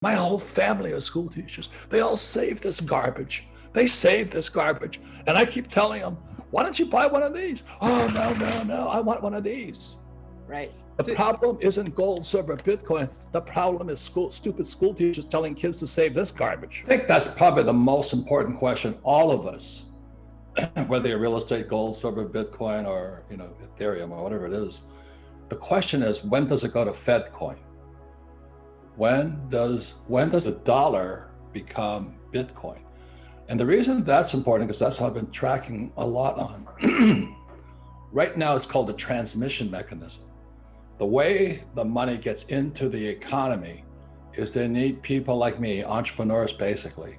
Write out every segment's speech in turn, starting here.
My whole family are school teachers. They all save this garbage. They save this garbage. And I keep telling them, why don't you buy one of these? Oh, no, no, no. I want one of these. Right. The problem isn't gold, silver, Bitcoin. The problem is stupid school teachers telling kids to save this garbage. I think that's probably the most important question all of us, whether you're real estate, gold, silver, Bitcoin, or Ethereum or whatever it is. The question is, when does it go to Fed coin? When does the dollar become Bitcoin? And the reason that's important, because that's how I've been tracking a lot on. Right now, it's called the transmission mechanism. The way the money gets into the economy is they need people like me, entrepreneurs basically,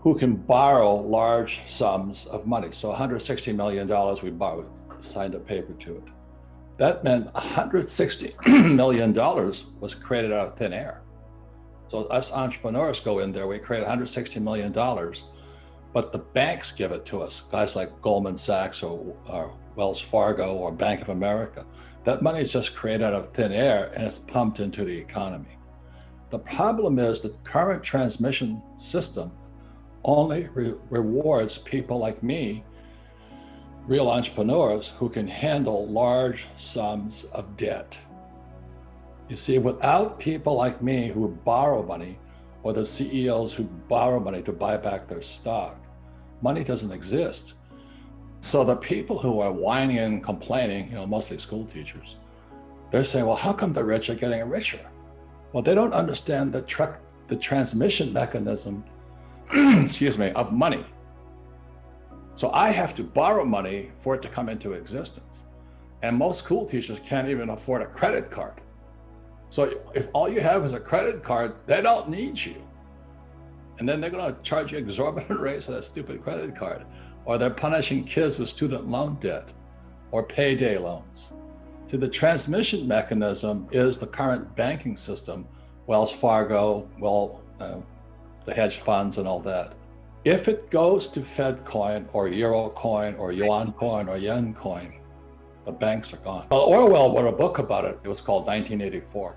who can borrow large sums of money. So $160 million we borrowed, signed a paper to it. That meant $160 million was created out of thin air. So us entrepreneurs go in there, we create $160 million, but the banks give it to us, guys like Goldman Sachs or Wells Fargo or Bank of America. That money is just created out of thin air and it's pumped into the economy. The problem is that the current transmission system only rewards people like me, real entrepreneurs who can handle large sums of debt. You see, without people like me who borrow money, or the CEOs who borrow money to buy back their stock, money doesn't exist. So the people who are whining and complaining, mostly school teachers, they're saying, well, how come the rich are getting richer? Well, they don't understand the transmission mechanism, excuse me, of money. So I have to borrow money for it to come into existence. And most school teachers can't even afford a credit card. So if all you have is a credit card, they don't need you. And then they're going to charge you exorbitant rates for that stupid credit card. Or they're punishing kids with student loan debt or payday loans. So the transmission mechanism is the current banking system, Wells Fargo, the hedge funds and all that. If it goes to Fed coin or Euro coin or Yuan coin or Yen coin, the banks are gone. Well, Orwell wrote a book about it. It was called 1984.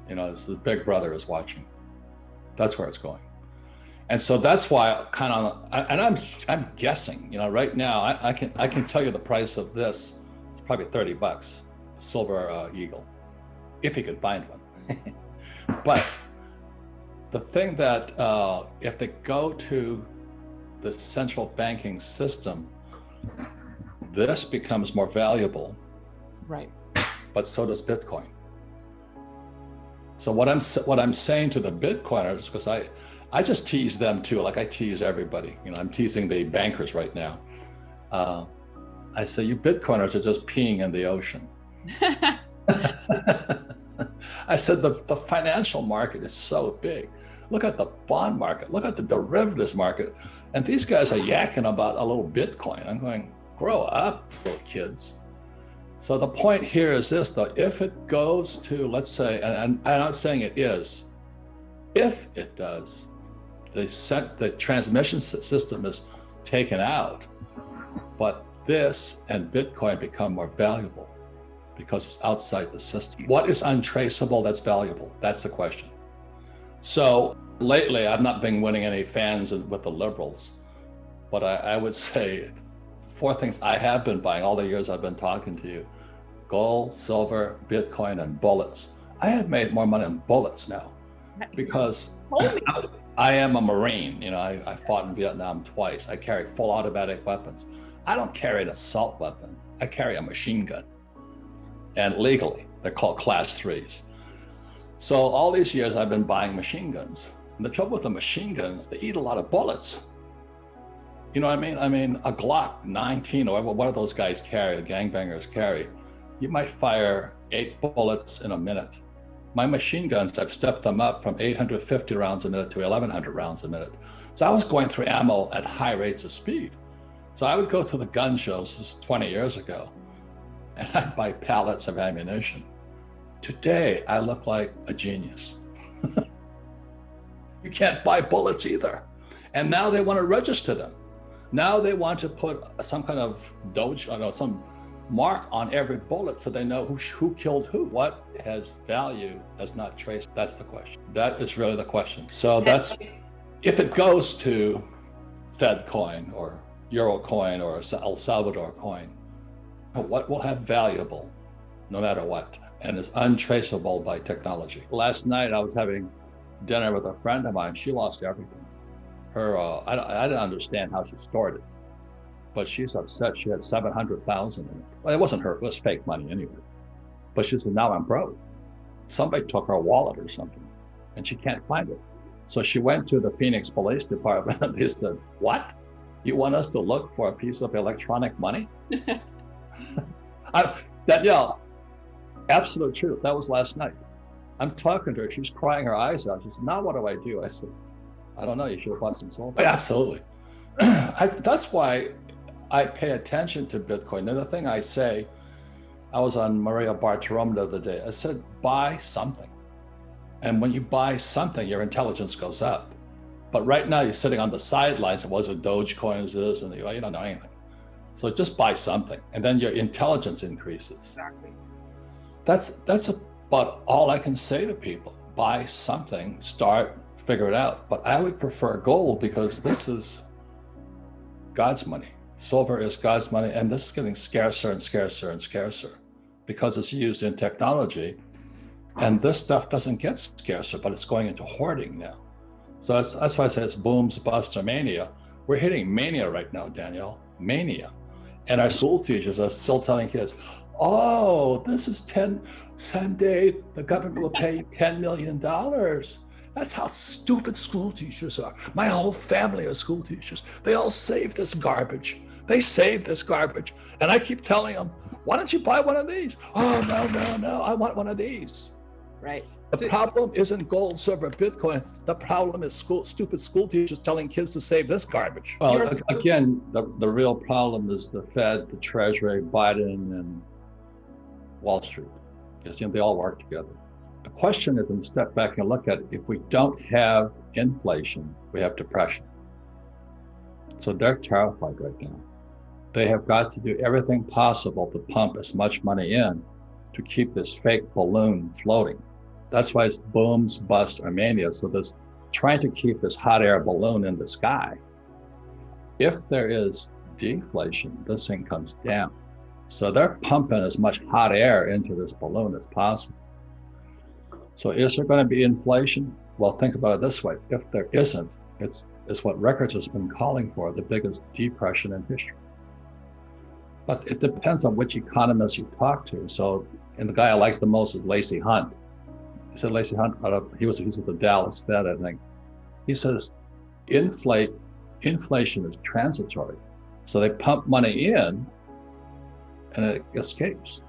It's the Big Brother is watching. That's where it's going. And so that's why I'm guessing, right now, I can tell you the price of this. It's probably $30, silver eagle, if you can find one. But the thing that if they go to the central banking system, this becomes more valuable. Right. But so does Bitcoin. So what I'm saying to the Bitcoiners, because I just tease them too, like I tease everybody. I'm teasing the bankers right now. I say, you Bitcoiners are just peeing in the ocean. I said, the financial market is so big. Look at the bond market, look at the derivatives market. And these guys are yakking about a little Bitcoin. I'm going, grow up, little kids. So the point here is this, though, if it goes to, let's say, and I'm not saying it is, if it does, the transmission system is taken out, but this and Bitcoin become more valuable because it's outside the system. What is untraceable that's valuable? That's the question. So lately, I've not been winning any fans with the liberals, but I would say 4 things I have been buying all the years I've been talking to you: gold, silver, Bitcoin, and bullets. I have made more money on bullets now because I am a Marine. I fought in Vietnam twice. I carry full automatic weapons. I don't carry an assault weapon. I carry a machine gun. And legally, they're called class 3s. So all these years I've been buying machine guns. And the trouble with the machine guns, they eat a lot of bullets. You know what I mean? I mean, a Glock 19 or what do those guys carry, the gangbangers carry, you might fire 8 bullets in a minute. My machine guns, I've stepped them up from 850 rounds a minute to 1,100 rounds a minute. So I was going through ammo at high rates of speed. So I would go to the gun shows, this was 20 years ago, and I'd buy pallets of ammunition. Today, I look like a genius. You can't buy bullets either. And now they want to register them. Now they want to put some kind of some mark on every bullet so they know who killed who. What has value that's not traced? That's the question. That is really the question. So that's, if it goes to Fed coin or Euro coin or El Salvador coin, what will have valuable no matter what, and is untraceable by technology. Last night I was having dinner with a friend of mine. She lost everything. I didn't understand how she stored it, but she's upset. She had 700,000 in it. Well, it wasn't her, it was fake money anyway. But she said, now I'm broke. Somebody took her wallet or something, and she can't find it. So she went to the Phoenix Police Department and they said, what? You want us to look for a piece of electronic money? Danielle, absolute truth. That was last night. I'm talking to her. She's crying her eyes out. She said, now what do I do? I said, I don't know. You should have bought some silver. Absolutely. That's why I pay attention to Bitcoin. The other thing I say, I was on Maria Bartiromo the other day. I said, buy something. And when you buy something, your intelligence goes up. But right now you're sitting on the sidelines. Was it Dogecoin? Is this? And you don't know anything. So just buy something, and then your intelligence increases. Exactly. That's about all I can say to people. Buy something, start, figure it out. But I would prefer gold because this is God's money. Silver is God's money, and this is getting scarcer and scarcer and scarcer because it's used in technology. And this stuff doesn't get scarcer, but it's going into hoarding now. So that's why I say it's booms, busts, or mania. We're hitting mania right now, Danielle, mania. And our school teachers are still telling kids, oh, this is someday the government will pay $10 million. That's how stupid school teachers are. My whole family are school teachers. They all save this garbage. They save this garbage. And I keep telling them, why don't you buy one of these? Oh, no, I want one of these. Right. The problem isn't gold, silver, Bitcoin. The problem is stupid school teachers telling kids to save this garbage. Well, again, the real problem is the Fed, the Treasury, Biden, and Wall Street. Because they all work together. The question is, when you step back and look at it, if we don't have inflation, we have depression. So they're terrified right now. They have got to do everything possible to pump as much money in to keep this fake balloon floating. That's why it's booms, busts, or mania. So there's trying to keep this hot air balloon in the sky. If there is deflation, this thing comes down. So they're pumping as much hot air into this balloon as possible. So is there going to be inflation? Well, think about it this way. If there isn't, it's what Records has been calling for, the biggest depression in history. But it depends on which economist you talk to. So, and the guy I like the most is Lacey Hunt. He said, Lacey Hunt, he's at the Dallas Fed, I think. He says, inflation is transitory. So they pump money in and it escapes.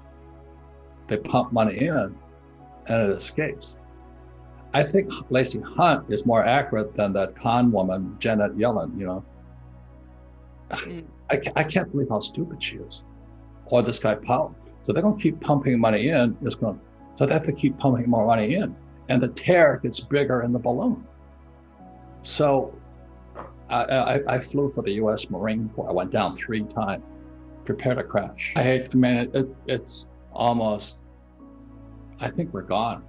They pump money in and it escapes. I think Lacey Hunt is more accurate than that con woman, Janet Yellen, I can't believe how stupid she is. Or this guy Powell. So they're going to keep pumping money in. So they have to keep pumping more money in. And the tear gets bigger in the balloon. So I flew for the U.S. Marine Corps. I went down 3 times, prepared to crash. It's almost, I think we're gone.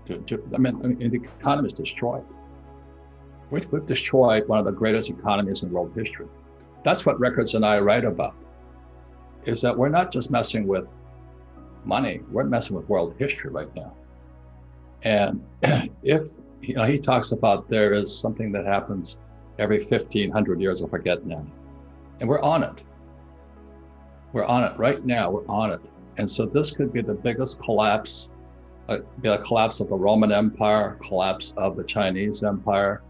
The economy is destroyed. We've destroyed one of the greatest economies in world history. That's what Records and I write about, is that we're not just messing with money, we're messing with world history right now. And if, he talks about there is something that happens every 1,500 years, I forget now. And we're on it. We're on it right now, we're on it. And so this could be the biggest collapse, be a collapse of the Roman Empire, collapse of the Chinese Empire,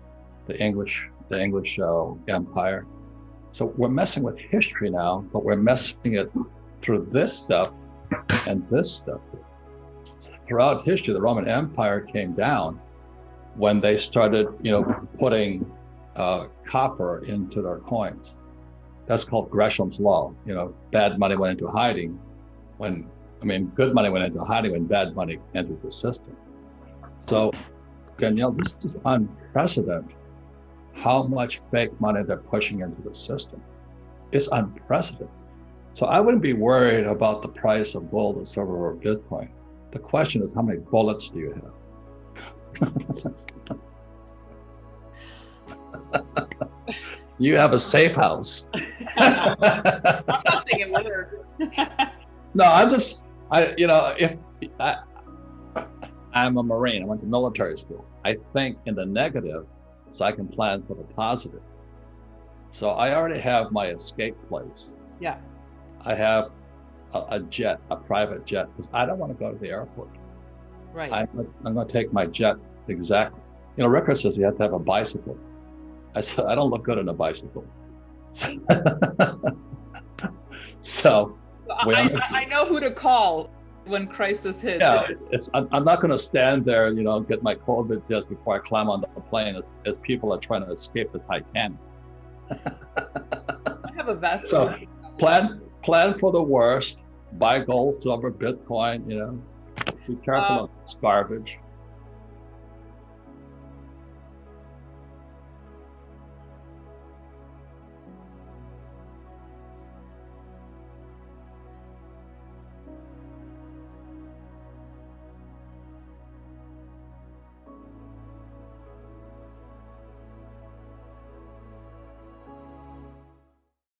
the English Empire. So we're messing with history now, but we're messing it through this stuff and this stuff. So throughout history, the Roman Empire came down when they started, putting copper into their coins. That's called Gresham's law. Bad money went into hiding good money went into hiding when bad money entered the system. So, Danielle, this is unprecedented. How much fake money they're pushing into the system. It's unprecedented. So I wouldn't be worried about the price of gold and silver or Bitcoin. The question is, how many bullets do you have? You have a safe house. I'm not saying it word. No, I'm a Marine, I went to military school. I think in the negative so I can plan for the positive. So I already have my escape place. Yeah. I have a jet, a private jet, because I don't want to go to the airport. Right. I'm going to take my jet exactly. Ricker says you have to have a bicycle. I said, I don't look good on a bicycle. So I know who to call when crisis hits. Yeah, I'm not going to stand there, get my COVID test before I climb on the plane as people are trying to escape the Titanic. I have a vest. So plan for the worst. Buy gold, silver, Bitcoin. Be careful of this garbage.